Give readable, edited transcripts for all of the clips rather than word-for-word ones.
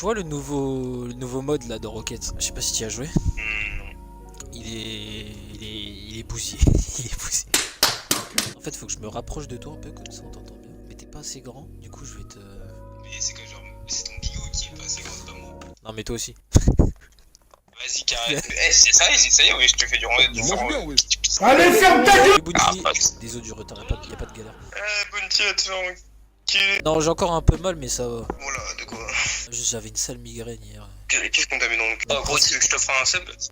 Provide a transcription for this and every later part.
vois le nouveau mode là dans Rocket. Je sais pas si tu y as joué. Il est bousillé. Il est bousillé. En fait, faut que je me rapproche de toi un peu, comme ça on t'entend bien. Mais t'es pas assez grand, du coup je vais te... Mais c'est que genre, c'est ton bigot qui est pas assez grand, pas moi. Non mais toi aussi. Vas-y, carré. Eh, c'est ça y est, oui, je te fais du rendu. Allez, ferme ta gueule! Bounty, désolé du retard, y'a pas de galère. Bounty, attends, Non, j'ai encore un peu mal, mais ça va. Voilà, de quoi? Juste, j'avais une sale migraine hier. Qu'est-ce qu'on t'a mis dans le... Oh, gros, tu veux que je te ferai un sub? Ça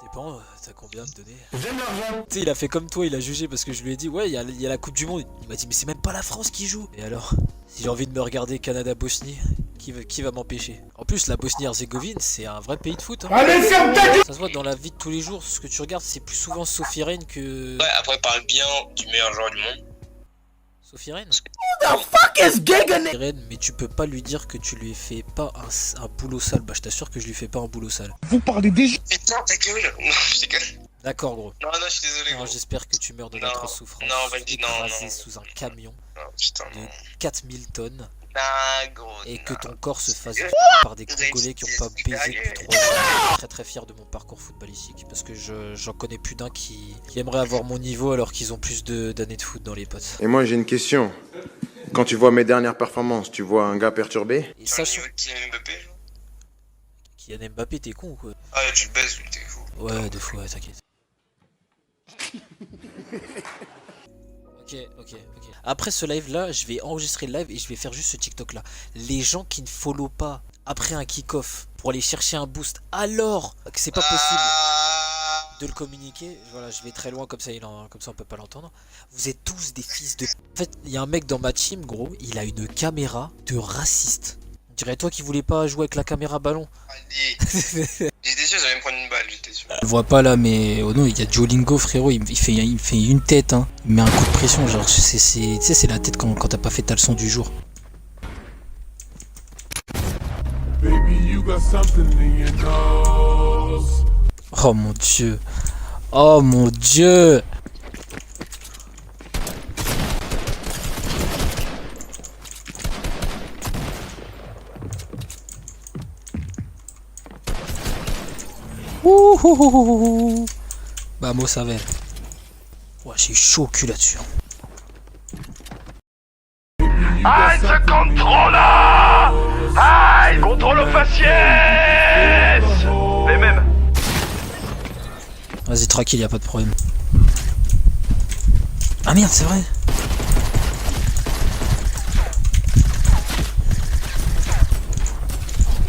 dépend, t'as combien à me donner? J'aime l'argent! Tu sais, il a fait comme toi, il a jugé parce que je lui ai dit, ouais, il y a la Coupe du Monde. Il m'a dit, mais c'est même pas la France qui joue. Et alors, si j'ai envie de me regarder Canada-Bosnie, qui va m'empêcher? En plus, la Bosnie-Herzégovine, c'est un vrai pays de foot. Hein. Allez, ferme ta gueule! Ça se voit dans la vie de tous les jours, ce que tu regardes, c'est plus souvent Sophie Reign que... Ouais, après, parle bien du meilleur joueur du monde. Sophie Reign? Who the fuck is giggling? Reign, mais tu peux pas lui dire que tu lui fais pas un boulot sale. Bah, je t'assure que je lui fais pas un boulot sale. Vous parlez des... Putain, ta gueule! Non, je déconne. D'accord, gros. Non, je suis désolé, Non, gros. j'espère que tu meurs de notre souffrance. non, vas-y, non, écrasé non. sous un camion Non, putain, de non. 4000 tonnes. Nah, gros. Et que ton corps se fasse par des Congolais qui ont pas baisé depuis 3 ans. Je suis très très fier de mon parcours footballistique parce que j'en connais plus d'un qui aimerait avoir mon niveau alors qu'ils ont plus d'années de foot dans les potes. Et moi j'ai une question. Quand tu vois mes dernières performances, tu vois un gars perturbé? Et sachant Kylian Mbappé, genre? Kylian Mbappé, t'es con ou quoi? Ah, tu le baises, t'es fou. Ouais, des fois, ouais, t'inquiète. Ok. Après ce live là, je vais enregistrer le live et je vais faire juste ce TikTok là. Les gens qui ne follow pas après un kick-off pour aller chercher un boost alors que c'est pas possible de le communiquer, voilà, je vais très loin comme ça, comme ça on peut pas l'entendre. Vous êtes tous des fils de... En fait, il y a un mec dans ma team, gros, il a une caméra de raciste. On dirait toi qui voulais pas jouer avec la caméra ballon. Allez. J'étais sûr, j'allais me prendre une balle, j'étais sûr. Je le vois pas là, mais oh non, il y a Duolingo, frérot, il fait une tête, hein. Il met un coup de pression, genre, tu sais, c'est la tête quand t'as pas fait ta leçon du jour. Baby, you got something in your nose. Oh mon dieu. Oh mon dieu. Ouh. Vamos a ver. Ouais, j'ai chaud au cul là-dessus. Aïe, ce contrôle-là! Aïe, contrôle au faciès! Les mêmes. Vas-y, tranquille, y a pas de problème. Ah merde, c'est vrai.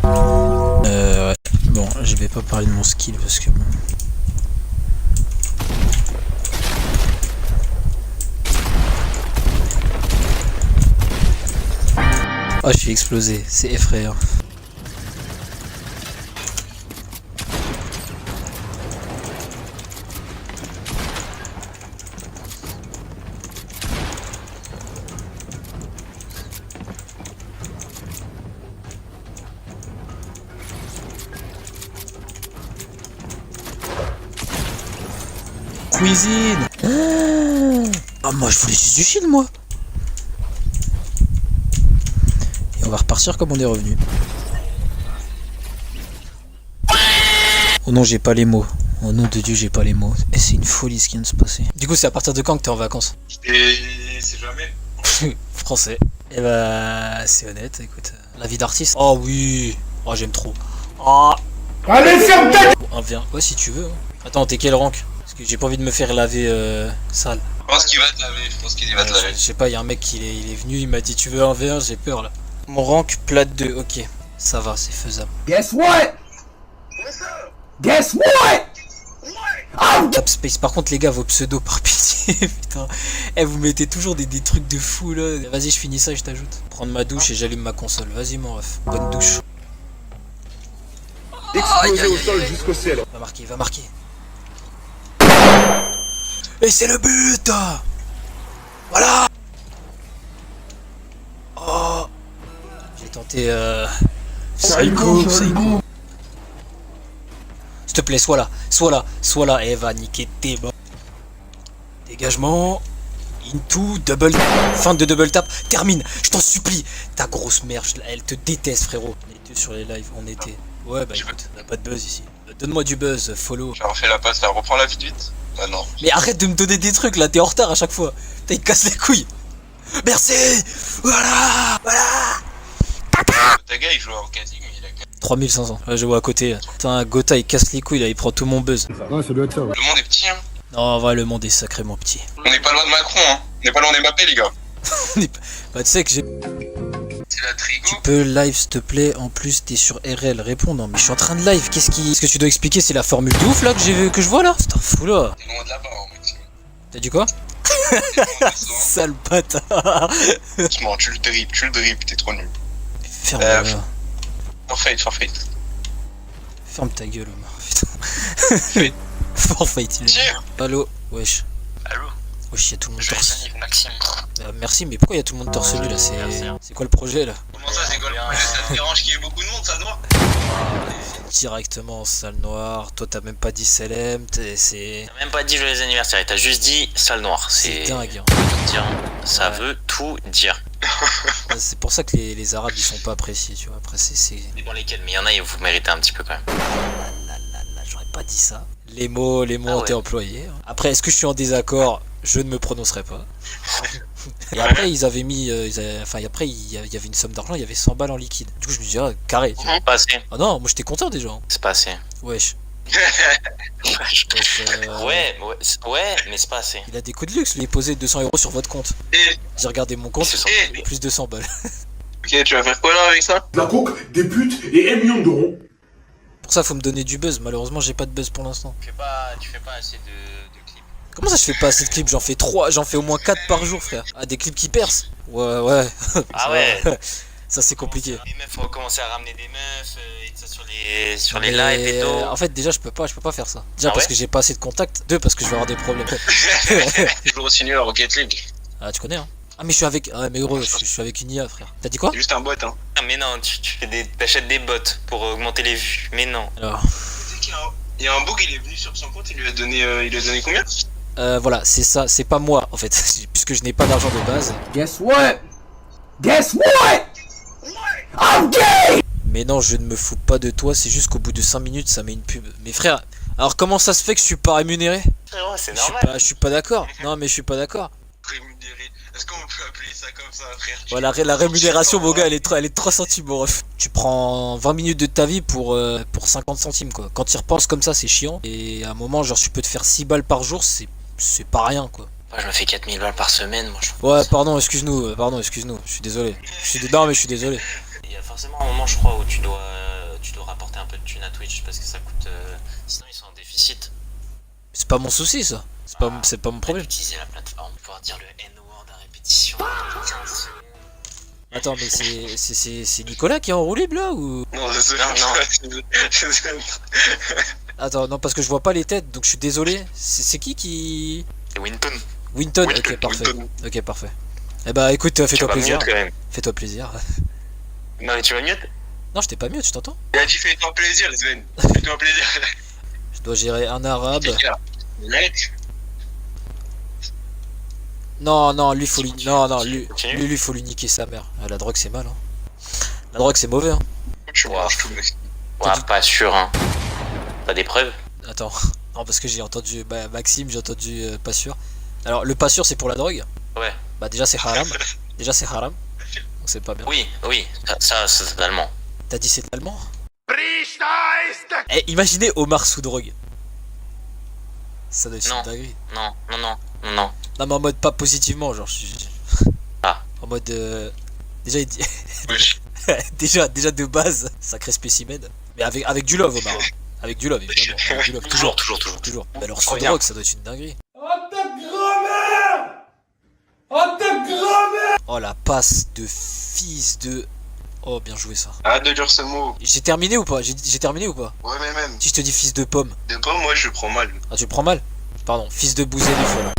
Ouais. Bon, je vais pas parler de mon skill parce que bon. Oh, je suis explosé, c'est effrayant. Cuisine. Ah, moi je voulais juste du shield, moi. Et on va repartir comme on est revenu. Oh non, j'ai pas les mots. Oh nom de Dieu, j'ai pas les mots. Et c'est une folie ce qui vient de se passer. Du coup, c'est à partir de quand que t'es en vacances? Et c'est jamais. Français. Et bah, c'est honnête, écoute. La vie d'artiste. Oh oui. Oh, j'aime trop. Oh. Allez, ferme ta gueule! Un vient. Ouais, si tu veux. Hein. Attends, t'es quel rank? Parce que j'ai pas envie de me faire laver sale. Je pense qu'il va te laver, je pense qu'il va te laver. Je sais pas, il y a un mec il est venu, il m'a dit tu veux un V1, j'ai peur là. Mon rank plate 2, ok. Ça va, c'est faisable. Guess what? Guess what? Tap space. Par contre les gars, vos pseudos par pitié, putain. Eh, vous mettez toujours des trucs de fou là. Vas-y, je finis ça et je t'ajoute. Prendre ma douche et j'allume ma console. Vas-y mon ref. Bonne douche. Explosé au sol jusqu'au ciel. Va marquer. Et c'est le but! Voilà! Oh! J'ai tenté Psycho. S'il te plaît, sois là. Et va niquer tes bas. Dégagement. Into, double, fin de double tap, termine, je t'en supplie. Ta grosse mère, elle te déteste frérot. On était sur les lives, on était. Ouais bah écoute, on a pas de buzz ici. Donne-moi du buzz, follow. J'ai refait la passe là, reprends la vite. Ah non. Mais arrête de me donner des trucs là, t'es en retard à chaque fois. Putain, il casse les couilles. Merci. Voilà. Ta gars il joue en casting, mais il a 3500, ouais, je vois à côté. Putain, Gotha il casse les couilles là, il prend tout mon buzz. Ouais, ça doit être ça, ouais. Le monde est petit, hein. Non, en vrai, le monde est sacrément petit. On n'est pas loin de Macron, hein. On n'est pas loin d'Mbappé, les gars. Bah, tu sais que j'ai. C'est la trigo. Tu peux live s'il te plaît, en plus t'es sur RL, réponds. Non, mais je suis en train de live, qu'est-ce que tu dois expliquer? C'est la formule de ouf là que je vois là? C'est un fou là. T'es loin de là-bas, hein, mec. T'as dit quoi? Sale bâtard. Doucement, tu le drip, t'es trop nul. Ferme là. Forfait. Ferme ta gueule, Omar. Putain. Forfait, il est. Tire. Allô? Wesh. Allô. Wesh, y'a tout le monde torse. Maxime. Merci, mais pourquoi y'a tout le monde torse nu là? C'est quoi le projet là? Comment ça, c'est quoi le projet? Ça te dérange qu'il y ait beaucoup de monde, ça, noir? Directement en salle noire. Toi, t'as même pas dit Selem. C'est T'as même pas dit joyeux anniversaire, t'as juste dit salle noire. c'est dingue. Hein. Ça Ouais. veut tout dire. C'est pour ça que les Arabes ils sont pas appréciés, tu vois. Après, c'est. Dépend lesquels, mais il y en a et vous méritez un petit peu quand même. Là, j'aurais pas dit ça. Les mots Ah ont ouais. été employés. Hein. Après, est-ce que je suis en désaccord? Je ne me prononcerai pas. Et après, ils avaient mis. Après, il y avait une somme d'argent, il y avait 100 balles en liquide. Du coup, je me dis, ah, carré. Tu vois. C'est pas assez. Ah non, moi j'étais content déjà. Hein. C'est pas assez. Wesh. Ouais, mais c'est pas assez. Il a des coups de luxe, lui, il posé 200 € sur votre compte. Et, J'ai regardé mon compte, C'est ça. plus de 100 balles. ok, tu vas faire quoi là avec ça? De la coke, des putes et 1 million d'euros. Pour ça, faut me donner du buzz. Malheureusement, j'ai pas de buzz pour l'instant. Tu fais pas assez de clips. Comment ça, je fais pas assez de clips? J'en fais 3, j'en fais au moins 4 par jour, frère. Ah, des clips qui percent? Ouais. Ah ouais. Ça, c'est compliqué. Les meufs, faut commencer à ramener des meufs et tout ça sur les Mais, lives et tout. en fait, déjà, je peux pas faire ça. Déjà, Ah parce ouais que j'ai pas assez de contacts. 2, parce que je vais avoir des problèmes. Je joue aussi nul à Rocket League. Ah, tu connais, hein? Ah, mais je suis avec. Ah, mais gros, je suis avec une IA, frère. T'as dit quoi? C'est juste un bot, hein. Ah, mais non, t'achètes des bots pour augmenter les vues. Mais non. Alors, Tu sais qu'il y a un bug, il est venu sur son compte, il lui a donné combien? voilà, c'est ça. C'est pas moi, en fait. Puisque je n'ai pas d'argent de base. Guess what? Guess what? I'm gay! Mais non, je ne me fous pas de toi. C'est juste qu'au bout de 5 minutes, ça met une pub. Mais frère, alors comment ça se fait que je suis pas rémunéré? Frérot, c'est Je suis normal. pas, je suis pas d'accord. Non, mais je suis pas d'accord. Rémunéré. Est-ce qu'on peut appeler ça comme ça, frère? Voilà, la rémunération, mon gars, elle est 3 centimes, mon ref. Tu prends 20 minutes de ta vie pour 50 centimes, quoi. Quand tu y repenses comme ça, c'est chiant. Et à un moment, genre, tu peux te faire 6 balles par jour, c'est pas rien, quoi. Moi, je me fais 4000 balles par semaine, moi je trouve. Ouais, pardon, excuse-nous, je suis désolé. Non, mais je suis désolé. Il y a forcément un moment, je crois, où tu dois rapporter un peu de thunes à Twitch parce que ça coûte. Sinon, ils sont en déficit. C'est pas mon souci, ça. C'est pas mon problème. Utiliser la plateforme, pouvoir dire le N-word à répétition. 15 secondes. Attends, mais c'est Nicolas qui est enroulé, là, ou... Non, c'est Non. Attends, non, parce que je vois pas les têtes, donc je suis désolé. C'est qui... C'est Winton. Winton, Winton, ok, parfait. Winton. Ok, parfait. Eh bah, écoute, Tu fais-toi vas plaisir. mute quand même. Fais-toi plaisir. Non, mais tu vas mute? Non, je t'ai pas mieux, tu t'entends? Il a dit fais-toi plaisir, Sven. Fais-toi plaisir. Je dois gérer un arabe. Mec. Non, lui faut lui. Continue, Non, continue. lui faut lui niquer sa mère. Ah, la drogue c'est mal. Hein. La drogue c'est mauvais. Hein. Tu manges tout, mec. Ouais, pas sûr, hein. Pas des preuves? Attends. Non, parce que j'ai entendu Maxime, j'ai entendu pas sûr. Alors, le pas sûr c'est pour la drogue. Ouais. Bah, déjà c'est haram. Donc c'est pas bien. Oui, ça c'est totalement. T'as dit c'est de l'allemand? Eh, imaginez Omar sous drogue. Ça doit être Non. une dinguerie. Non. Non, mais en mode pas positivement, genre. Ah. En mode. Déjà, il dit. Wesh. déjà de base, sacré spécimen. Mais avec du love, Omar. Avec du love, évidemment. Avec du love, Toujours. toujours. Mais alors, sous Regarde. drogue, ça doit être une dinguerie. Oh, la passe de fils de. Oh, bien joué ça. Arrête de dire ce mot. J'ai terminé ou pas? J'ai terminé ou pas? Ouais, mais même. Si je te dis fils de pomme. De pas, moi, je prends mal. Ah, tu le prends mal? Pardon, fils de bouselle, il faut là.